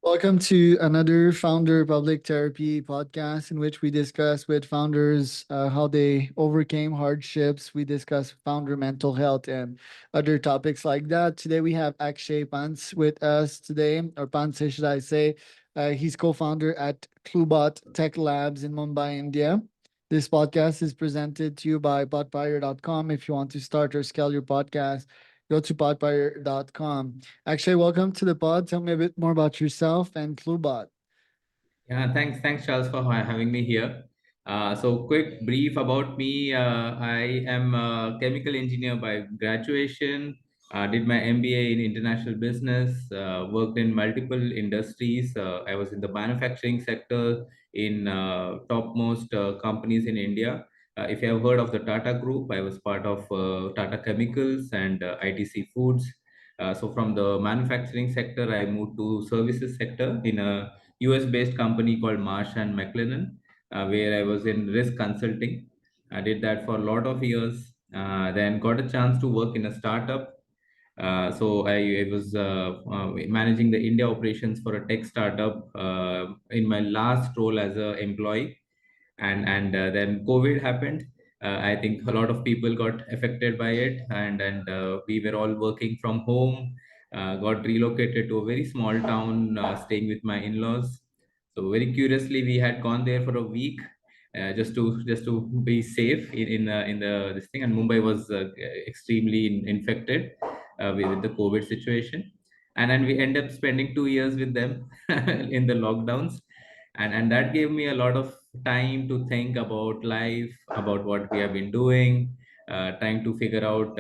Welcome to another Founder Public Therapy podcast in which we discuss with founders how they overcame hardships. We discuss founder mental health and other topics like that. Today we have Akshay Pants with us today, or panse, should I say. He's co founder at Cloobot Tech Labs in Mumbai, India. This podcast is presented to you by podfire.com. If you want to start or scale your podcast, go to podfire.com. Actually, welcome to the pod. Tell me a bit more about yourself and Cloobot. Yeah, thanks, Charles, for having me here. Quick brief about me. I am a chemical engineer by graduation. Did my MBA in international business. Worked in multiple industries. I was in the manufacturing sector in topmost companies in India. If you have heard of the Tata Group, I was part of Tata Chemicals and ITC Foods. From the manufacturing sector, I moved to services sector in a US based company called Marsh and McLennan, where I was in risk consulting. I did that for a lot of years. Then got a chance to work in a startup. I was managing the India operations for a tech startup in my last role as an employee, and then COVID happened. I think a lot of people got affected by it, and we were all working from home. Got relocated to a very small town, staying with my in-laws. So very curiously, we had gone there for a week, just to be safe in the this thing. And Mumbai was extremely infected with the COVID situation, and then we end up spending 2 years with them in the lockdowns, and that gave me a lot of time to think about life, about what we have been doing, trying to figure out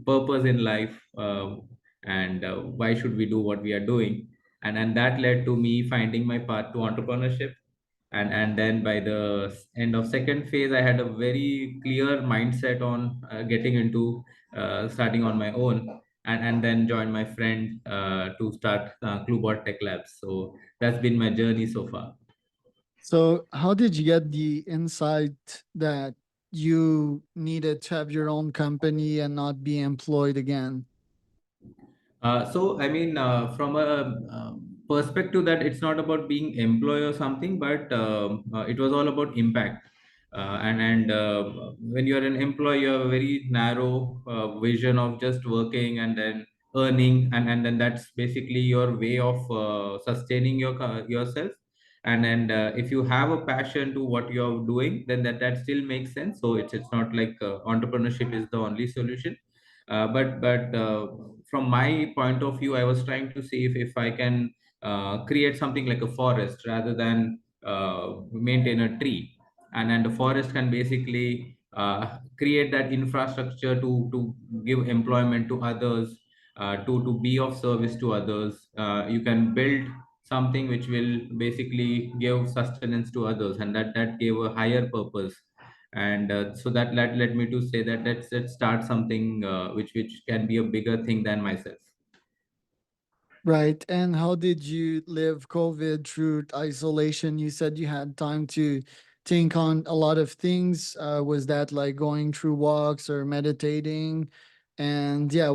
purpose in life, and why should we do what we are doing, and that led to me finding my path to entrepreneurship. And then by the end of second phase, I had a very clear mindset on getting into starting on my own, and then joined my friend to start Cloobot Tech Labs. So that's been my journey so far. So, how did you get the insight that you needed to have your own company and not be employed again? From a perspective that it's not about being employee or something, but it was all about impact. And when you're an employee, you have a very narrow vision of just working and then earning, and then that's basically your way of sustaining yourself. And if you have a passion to what you're doing, then that still makes sense. So it's not like entrepreneurship is the only solution. But from my point of view, I was trying to see if I can create something like a forest rather than maintain a tree. And the forest can basically create that infrastructure to give employment to others, to be of service to others. You can build something which will basically give sustenance to others, and that gave a higher purpose. And so that led me to say that let's start something which can be a bigger thing than myself. Right. And how did you live COVID through isolation? You said you had time to think on a lot of things. Was that like going through walks or meditating? And yeah,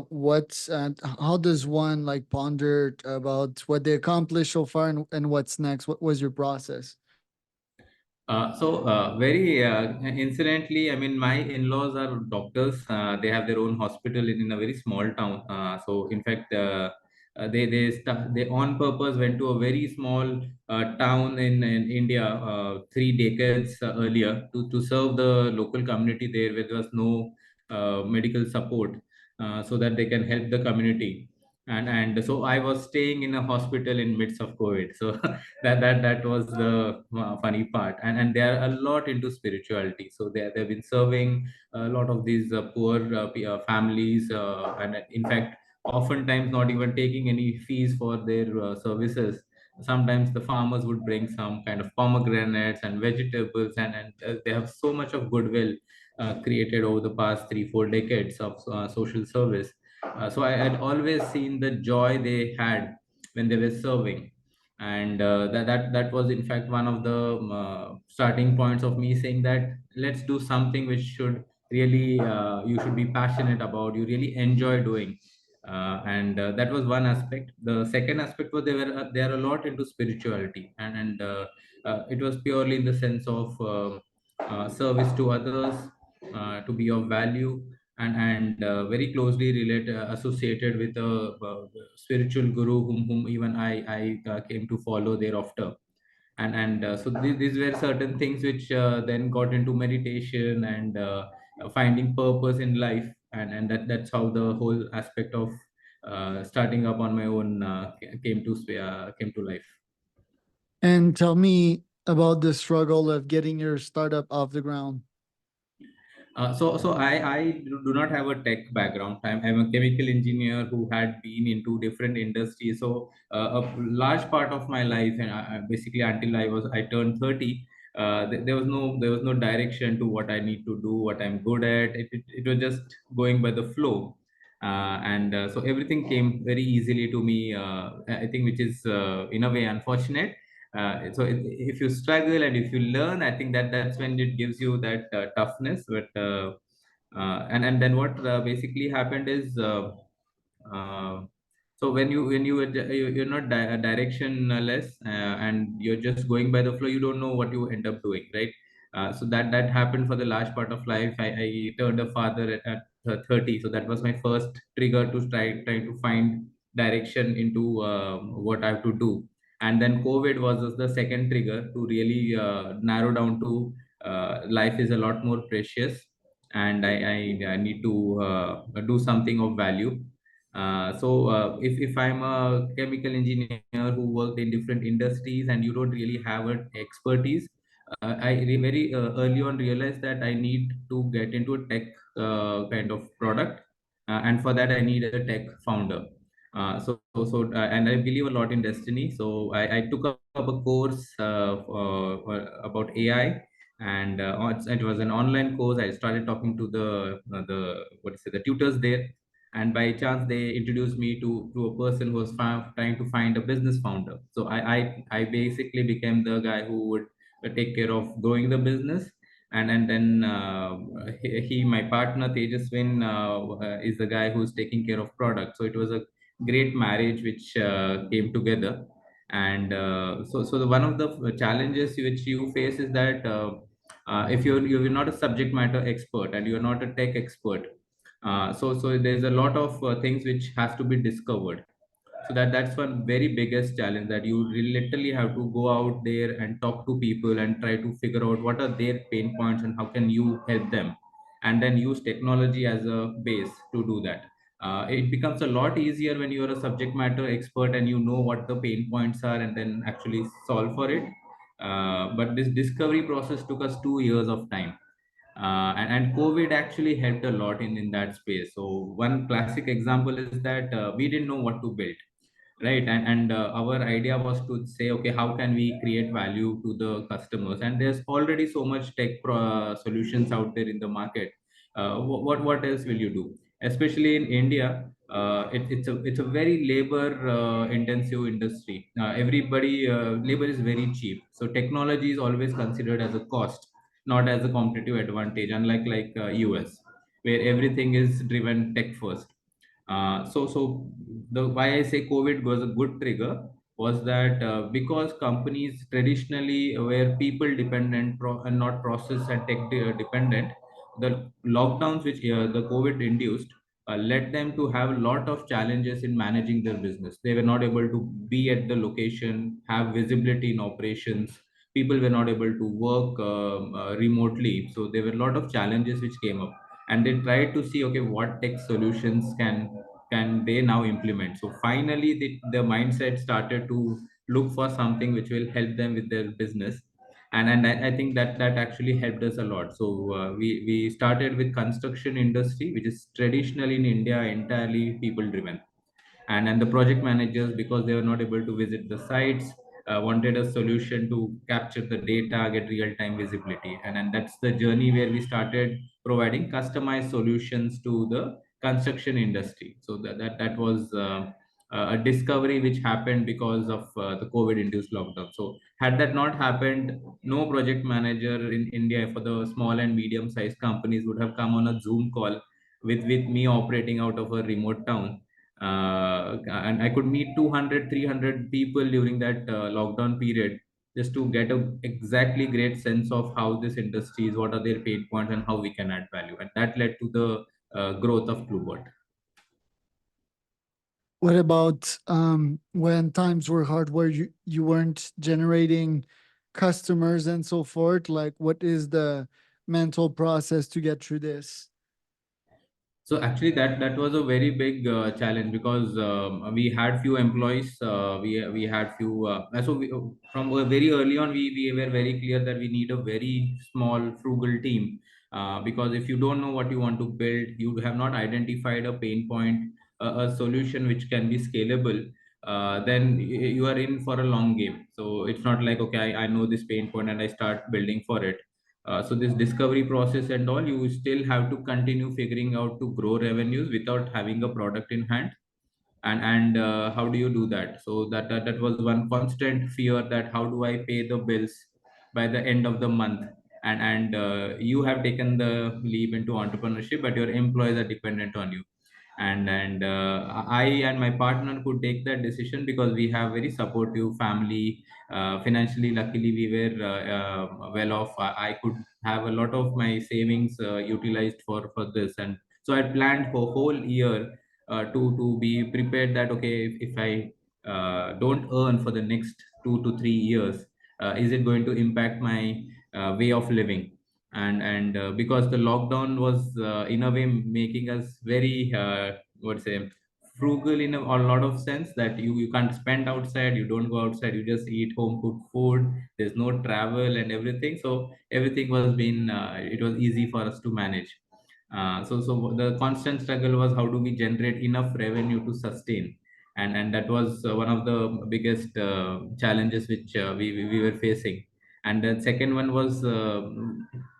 how does one like ponder about what they accomplished so far and what's next? What was your process? Very incidentally, I mean, my in-laws are doctors. They have their own hospital in a very small town. So, in fact, they on purpose went to a very small town in India 3 decades earlier to serve the local community there, where there was no medical support, so that they can help the community. And so I was staying in a hospital in midst of COVID. So that was the funny part. And they are a lot into spirituality, so they've been serving a lot of these poor families, and in fact oftentimes not even taking any fees for their services. Sometimes the farmers would bring some kind of pomegranates and vegetables, and they have so much of goodwill created over the past 3 4 decades of social service. So I had always seen the joy they had when they were serving, and that was in fact one of the starting points of me saying that let's do something which should really you should be passionate about, you really enjoy doing. And that was one aspect. The second aspect was they are a lot into spirituality, and it was purely in the sense of service to others, to be of value, and very closely associated with a spiritual guru whom even I came to follow thereafter. So these were certain things which then got into meditation and finding purpose in life, and that's how the whole aspect of starting up on my own came to life. And tell me about the struggle of getting your startup off the ground. I do not have a tech background. I'm a chemical engineer who had been into different industries. So a large part of my life, and basically until I turned 30, there was no direction to what I need to do, what I'm good at. It was just going by the flow, and so everything came very easily to me. I think, which is in a way unfortunate. If you struggle and if you learn, I think that's when it gives you that toughness. And then what basically happened is, uh, so you're not directionless, and you're just going by the flow, you don't know what you end up doing, right? So that happened for the large part of life. I turned a father at 30, so that was my first trigger to try to find direction into what I have to do. And then COVID was just the second trigger to really narrow down to life is a lot more precious, and I need to do something of value. If I'm a chemical engineer who worked in different industries and you don't really have an expertise, very early on realized that I need to get into a tech kind of product, and for that I need a tech founder. And I believe a lot in destiny. So I took up a course about AI, and it was an online course. I started talking to the what is it, the tutors there, and by chance they introduced me to a person who was trying to find a business founder. So I basically became the guy who would take care of growing the business, and then my partner Tejaswin is the guy who's taking care of product. So it was a great marriage which came together. And one of the challenges which you face is that if you're not a subject matter expert and you're not a tech expert, so there's a lot of things which has to be discovered. So that's one very biggest challenge, that you really literally have to go out there and talk to people and try to figure out what are their pain points and how can you help them, and then use technology as a base to do that. It becomes a lot easier when you're a subject matter expert and you know what the pain points are and then actually solve for it. But this discovery process took us 2 years of time, and COVID actually helped a lot in that space. So one classic example is that we didn't know what to build, right? And our idea was to say, okay, how can we create value to the customers? And there's already so much solutions out there in the market. What else will you do? Especially in India, it's a very labor intensive industry. Everybody Labor is very cheap, so technology is always considered as a cost, not as a competitive advantage, unlike US, where everything is driven tech first. So the why I say COVID was a good trigger was that because companies traditionally were people dependent and not process and tech dependent, the lockdowns which the COVID induced led them to have a lot of challenges in managing their business. They were not able to be at the location, have visibility in operations. People were not able to work remotely. So there were a lot of challenges which came up, and they tried to see, okay, what tech solutions can they now implement. So finally the mindset started to look for something which will help them with their business, and I think that actually helped us a lot. So we started with construction industry, which is traditionally in India entirely people driven, and the project managers, because they were not able to visit the sites, wanted a solution to capture the data, get real time visibility, and that's the journey where we started providing customized solutions to the construction industry. So that was a discovery which happened because of the COVID induced lockdown. So had that not happened, no project manager in India for the small and medium sized companies would have come on a Zoom call with me operating out of a remote town. and I could meet 200, 300 people during that lockdown period, just to get a exactly great sense of how this industry is, what are their pain points, and how we can add value. And that led to the growth of Cloobot. What about when times were hard where you weren't generating customers and so forth? Like, what is the mental process to get through this? So actually, that was a very big challenge, because we had few employees. We had few. From very early on, we were very clear that we need a very small, frugal team. Because if you don't know what you want to build, you have not identified a pain point, a solution which can be scalable. Then you are in for a long game. So it's not like, okay, I know this pain point and I start building for it. So this discovery process and all, you still have to continue figuring out to grow revenues without having a product in hand. And how do you do that? So that was one constant fear, that how do I pay the bills by the end of the month? And you have taken the leap into entrepreneurship, but your employees are dependent on you. And I and my partner could take that decision because we have very supportive family. Financially, luckily, we were well off. I could have a lot of my savings utilized for this, and so I planned for whole year to be prepared that, okay, if I don't earn for the next 2 to 3 years, is it going to impact my way of living? And because the lockdown was in a way making us very what say frugal in a lot of sense, that you can't spend outside, you don't go outside, you just eat home cooked food, there's no travel and everything. So everything was been it was easy for us to manage. So the constant struggle was, how do we generate enough revenue to sustain? And that was one of the biggest challenges which we were facing. And the second one was,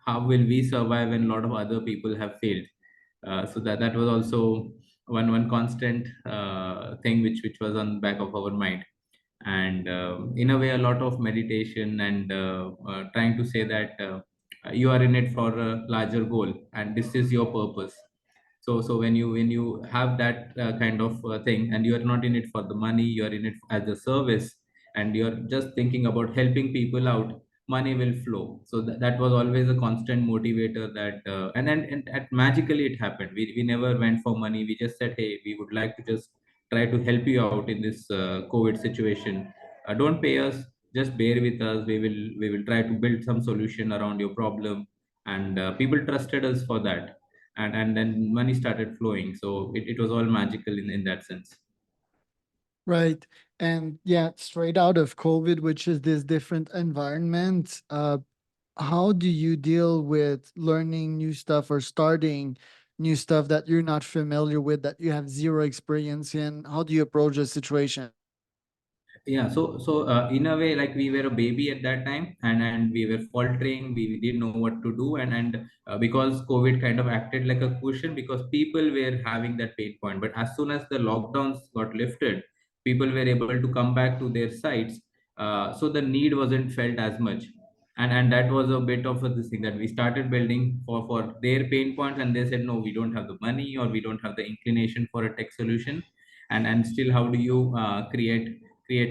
how will we survive when a lot of other people have failed? So that was also one constant thing which was on back of our mind. And in a way, a lot of meditation and trying to say that you are in it for a larger goal and this is your purpose. So when you have that kind of thing, and you are not in it for the money, you are in it as a service, and you're just thinking about helping people out, money will flow. So that was always a constant motivator. That and magically it happened. We never went for money. We just said, hey, we would like to just try to help you out in this COVID situation. Don't pay us, just bear with us. We will try to build some solution around your problem. And people trusted us for that. And then money started flowing. So it was all magical in that sense. Right. And yeah, straight out of COVID, which is this different environment, how do you deal with learning new stuff or starting new stuff that you're not familiar with, that you have zero experience in? How do you approach a situation? Yeah, so in a way, like, we were a baby at that time, and we were faltering. We didn't know what to do. And because COVID kind of acted like a cushion, because people were having that pain point. But as soon as the lockdowns got lifted, people were able to come back to their sites. So the need wasn't felt as much. And that was a bit of a this thing, that we started building for their pain points, and they said, no, we don't have the money, or we don't have the inclination for a tech solution. And still, how do you create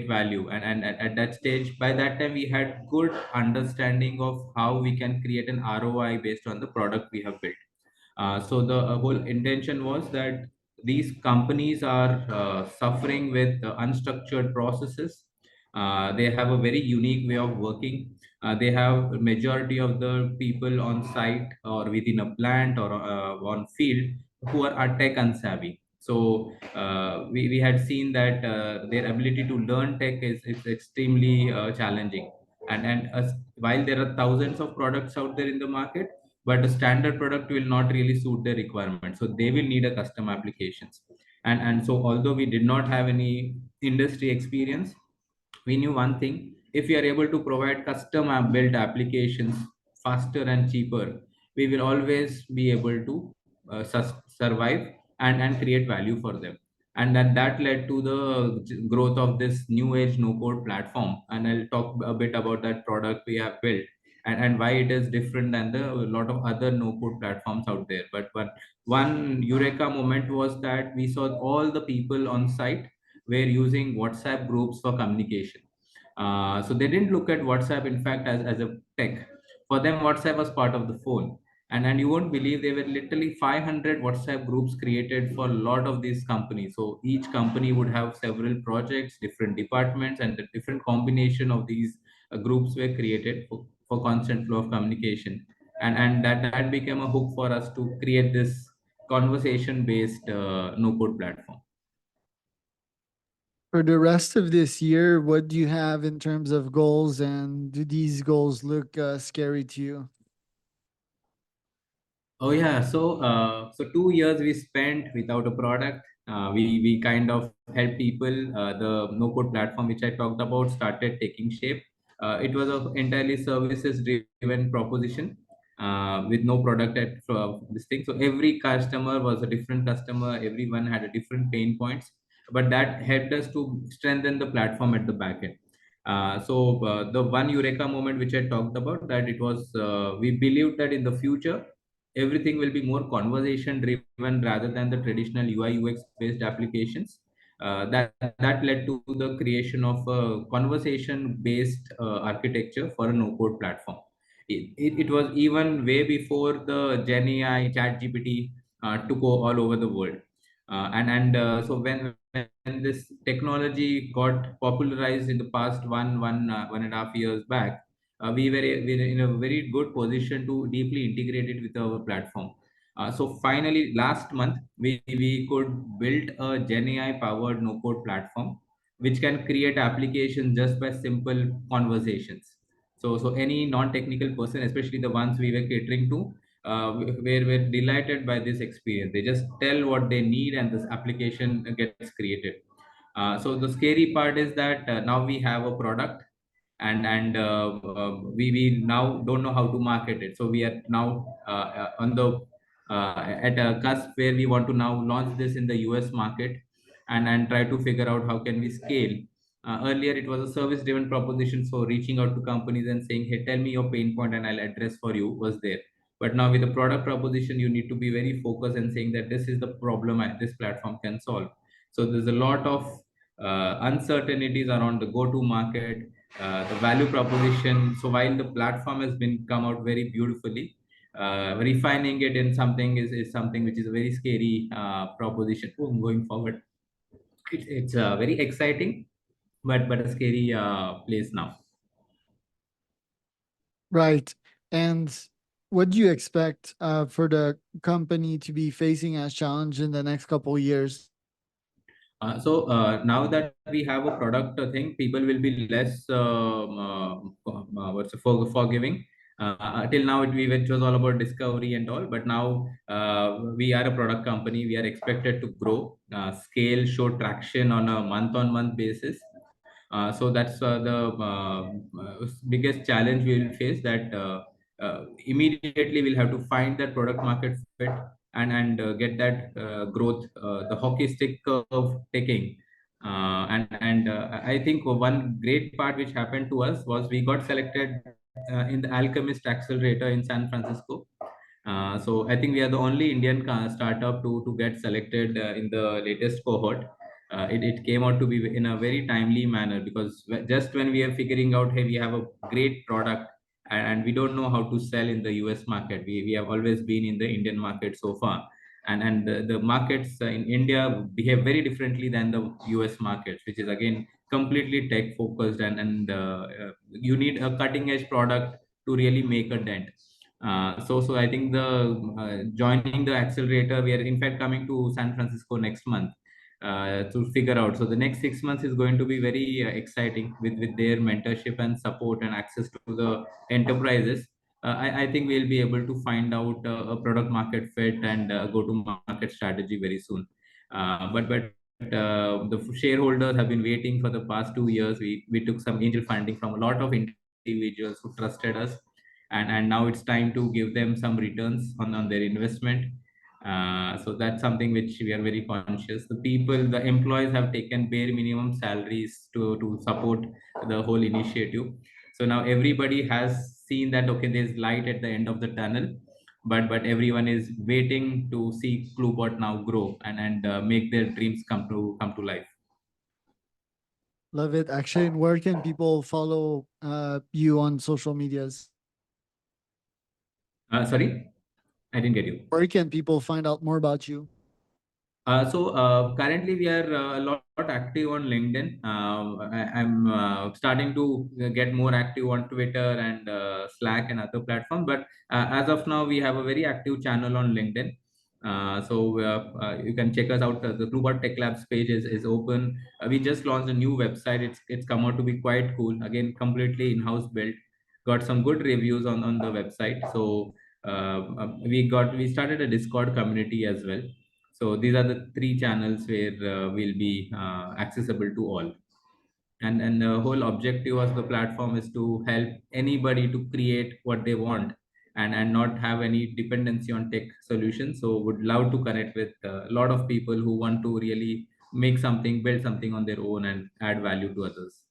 value? And at that stage, by that time, we had good understanding of how we can create an ROI based on the product we have built. So the whole intention was that these companies are suffering with unstructured processes. They have a very unique way of working. They have majority of the people on site or within a plant or on field who are tech unsavvy. So we had seen that their ability to learn tech is extremely challenging. And while there are thousands of products out there in the market, but a standard product will not really suit their requirements, so they will need a custom applications. And so, although we did not have any industry experience, we knew one thing: if we are able to provide custom built applications faster and cheaper, we will always be able to survive and create value for them. And that led to the growth of this new age no code platform, and I'll talk a bit about that product we have built. and why it is different than the a lot of other no code platforms out there. But one eureka moment was that we saw all the people on site were using WhatsApp groups for communication. So they didn't look at WhatsApp, in fact, as a tech. For them, WhatsApp was part of the phone. And you won't believe there were literally 500 WhatsApp groups created for a lot of these companies. So each company would have several projects, different departments, and the different combination of these groups were created for constant flow of communication. And that became a hook for us to create this conversation based no code platform. For the rest of this year, what do you have in terms of goals, and do these goals look scary to you? Oh yeah, so 2 years we spent without a product. We kind of help people. The no code platform which I talked about started taking shape. It was a entirely services driven proposition with no product at this thing. So every customer was a different customer. Everyone had a different pain points, but that helped us to strengthen the platform at the back end. The one eureka moment which I talked about, that it was we believed that in the future everything will be more conversation driven rather than the traditional UI UX based applications. That led to the creation of a conversation based architecture for a no code platform. It was even way before the Gen AI chat GPT took all over the world. So when this technology got popularized in the past 1.5 years back, we were in a very good position to deeply integrate it with our platform. So finally, last month, we could build a Gen AI powered no code platform which can create applications just by simple conversations. So any non-technical person, especially the ones we were catering to, were delighted by this experience. They just tell what they need and this application gets created. So the scary part is that now we have a product, and we now don't know how to market it. So we are now on the at a cusp where we want to now launch this in the US market, and try to figure out how can we scale. Earlier it was a service driven proposition, so reaching out to companies and saying, hey, tell me your pain point and I'll address for you was there. But now with the product proposition, you need to be very focused and saying that this is the problem this platform can solve. So there's a lot of uncertainties around the go to market, the value proposition. So while the platform has been come out very beautifully, refining it in something is something which is a very scary proposition going forward. It's very exciting, but a scary place now. Right. And what do you expect for the company to be facing as challenge in the next couple of years? Now that we have a product, I think people will be less forgiving. Till now, it was all about discovery and all, but now we are a product company. We are expected to grow, scale, show traction on a month-on-month basis. So that's biggest challenge we will face. That immediately we'll have to find that product market fit and get that growth, the hockey stick curve taking. And I think one great part which happened to us was we got selected in the Alchemist Accelerator in San Francisco. So I think we are the only Indian startup to get selected in the latest cohort. It came out to be in a very timely manner, because just when we are figuring out, hey, we have a great product and we don't know how to sell in the US market. We have always been in the Indian market so far. And the markets in India behave very differently than the US markets, which is again completely tech focused, and you need a cutting edge product to really make a dent. So I think the joining the accelerator, we are in fact coming to San Francisco next month to figure out. So the next 6 months is going to be very exciting with their mentorship and support and access to the enterprises. I think we'll be able to find out a product market fit and go to market strategy very soon. But the shareholders have been waiting for the past 2 years. We took some angel funding from a lot of individuals who trusted us, and now it's time to give them some returns on their investment. So that's something which we are very conscious. The employees have taken bare minimum salaries to support the whole initiative. So now everybody has seen that okay, there's light at the end of the tunnel, but everyone is waiting to see Cloobot now grow and make their dreams come to life. Love it. Actually, and where can people follow you on social medias? Sorry, I didn't get you. Where can people find out more about you? Currently we are a lot active on LinkedIn. I'm starting to get more active on Twitter and Slack and other platforms. But as of now, we have a very active channel on LinkedIn. You can check us out. The Cloobot Tech Labs page is open. We just launched a new website. It's come out to be quite cool. Again, completely in-house built. Got some good reviews on the website. So we started a Discord community as well. So these are the three channels where we'll be accessible to all. And the whole objective of the platform is to help anybody to create what they want and not have any dependency on tech solutions. So would love to connect with a lot of people who want to really make something, build something on their own and add value to others.